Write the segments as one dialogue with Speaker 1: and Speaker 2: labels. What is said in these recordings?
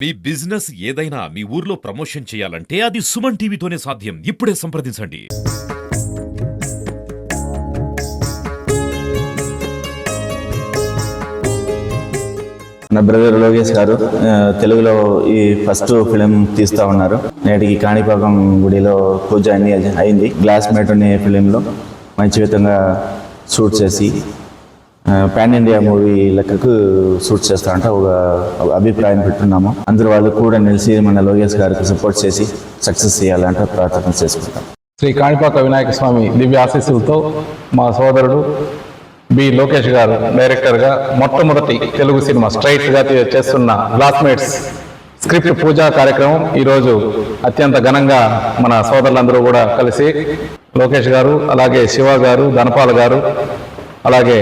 Speaker 1: మీ business ఏదైనా మీ ఊర్లో promotion చేయాలంటే అది సుమన్ టీవీతోనే సాధ్యం. ఇప్పుడే సంప్రదించండి.
Speaker 2: నా బ్రదర్ లోకేష్ గారు తెలుగులో ఈ ఫస్ట్ ఫిలిం తీస్తా ఉన్నారు. నేటికి కాణిపాకం గుడిలో పూజ అయింది. గ్లాస్ మేట్ అనే ఫిలింలో మంచి విధంగా షూట్ చేసి పాన్ ఇండియా మూవీ లెక్కకు షూట్ చేస్తామంటే ఒక అభిప్రాయం పెట్టున్నాము. అందరూ వాళ్ళు కూడా నిలిచి మన లోకేష్ గారికి సపోర్ట్ చేసి సక్సెస్ చేయాలంటే ప్రార్థన చేసుకుంటాం.
Speaker 3: శ్రీ కాణిపాక వినాయక స్వామి దివ్య ఆశీస్సులతో మా సోదరుడు బి లోకేష్ గారు డైరెక్టర్గా మొట్టమొదటి తెలుగు సినిమా స్ట్రైట్గా చేస్తున్న క్లాస్మేట్స్ స్క్రిప్ట్ పూజా కార్యక్రమం ఈరోజు అత్యంత ఘనంగా మన సోదరులందరూ కూడా కలిసి లోకేష్ గారు, అలాగే శివ గారు, ధనపాల్ గారు, అలాగే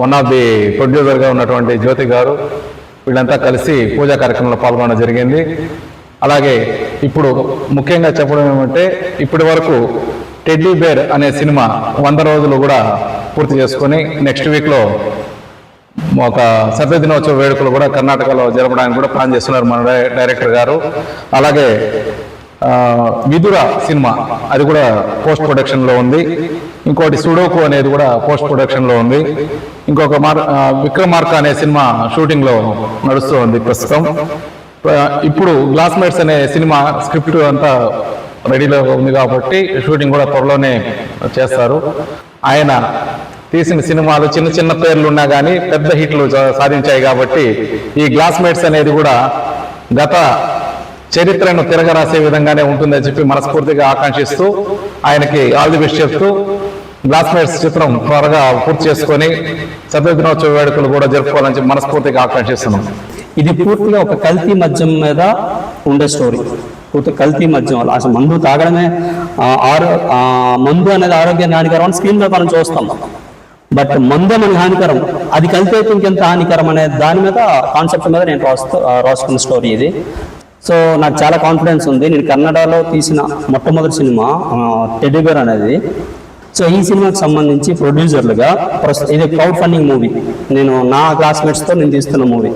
Speaker 3: వన్ ఆఫ్ ది ప్రొడ్యూసర్గా ఉన్నటువంటి జ్యోతి గారు, వీళ్ళంతా కలిసి పూజా కార్యక్రమంలో పాల్గొనడం జరిగింది. అలాగే ఇప్పుడు ముఖ్యంగా చెప్పడం ఏమంటే, ఇప్పటి వరకు టెడ్డీ బేర్ అనే సినిమా 100 రోజులు కూడా పూర్తి చేసుకొని నెక్స్ట్ వీక్లో ఒక శత దినోత్సవ వేడుకలు కూడా కర్ణాటకలో జరపడానికి కూడా ప్లాన్ చేస్తున్నారు మన డైరెక్టర్ గారు. అలాగే విదుర సినిమా అది కూడా పోస్ట్ ప్రొడక్షన్లో ఉంది. ఇంకోటి సుడోకు అనేది కూడా పోస్ట్ ప్రొడక్షన్లో ఉంది. ఇంకొక విక్రమార్క అనే సినిమా షూటింగ్లో నడుస్తూ ఉంది ప్రస్తుతం. ఇప్పుడు గ్లాస్మేట్స్ అనే సినిమా స్క్రిప్ట్ అంతా రెడీలో ఉంది కాబట్టి షూటింగ్ కూడా త్వరలోనే చేస్తారు. ఆయన తీసిన సినిమాలు చిన్న చిన్న పేర్లు ఉన్నా కానీ పెద్ద హిట్లు సాధించాయి కాబట్టి ఈ గ్లాస్మేట్స్ అనేది కూడా గత చరిత్రను తిరగరాసే విధంగానే ఉంటుందని చెప్పి మనస్ఫూర్తిగా ఆకాంక్షిస్తూ ఆయనకి ఆల్ ది బెస్ట్ చెప్తూ గ్లాస్మేట్స్ చిత్రం త్వరగా పూర్తి చేసుకొని శత దినోత్సవ వేడుకలు కూడా జరుపుకోవాలని చెప్పి మనస్ఫూర్తిగా ఆకాంక్షిస్తున్నాం.
Speaker 4: ఇది పూర్తిగా ఒక కల్తీ మద్యం మీద ఉండే స్టోరీ. పూర్తి కల్తీ మద్యం, అసలు మందు తాగడమే మందు అనేది ఆరోగ్యానికి హానికరం అని స్క్రీన్ మీద మనం చూస్తాం. బట్ మందే మనకి హానికరం, అది కల్తీ అయితే ఇంకెంత హానికరం అనే దాని మీద కాన్సెప్ట్ మీద నేను రాసుకున్న స్టోరీ ఇది. సో నాకు చాలా కాన్ఫిడెన్స్ ఉంది. నేను కన్నడలో తీసిన మొట్టమొదటి సినిమా టెడ్డీ బేర్ అనేది. సో ఈ సినిమాకి సంబంధించి ప్రొడ్యూసర్లుగా ఇది క్రౌడ్ ఫండింగ్ మూవీ. నేను నా క్లాస్మేట్స్తో నేను తీస్తున్న మూవీ,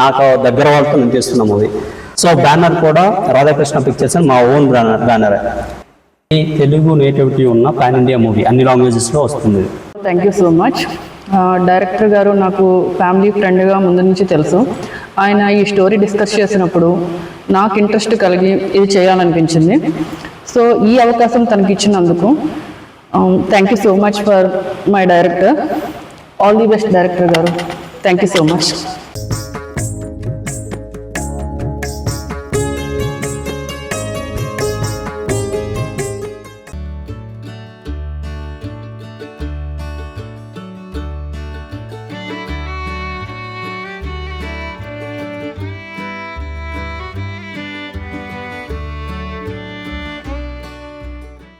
Speaker 4: నాకు దగ్గర వాళ్ళతో నేను తీస్తున్న మూవీ. సో బ్యానర్ కూడా రాధాకృష్ణ పిక్చర్స్ అని మా ఓన్ బ్యానర్. ఈ తెలుగు నేటివిటీ ఉన్న పాన్ ఇండియా మూవీ అన్ని లాంగ్వేజెస్లో వస్తుంది.
Speaker 5: Thank you so much. Director గారు నాకు ఫ్యామిలీ ఫ్రెండ్గా ముందు నుంచి తెలుసు. ఆయన ఈ స్టోరీ డిస్కస్ చేసినప్పుడు నాకు ఇంట్రెస్ట్ కలిగి ఇది చేయాలనిపించింది. సో ఈ అవకాశం తనకి ఇచ్చినందుకు thank you so much for my director. All the best director గారు. Thank you so much.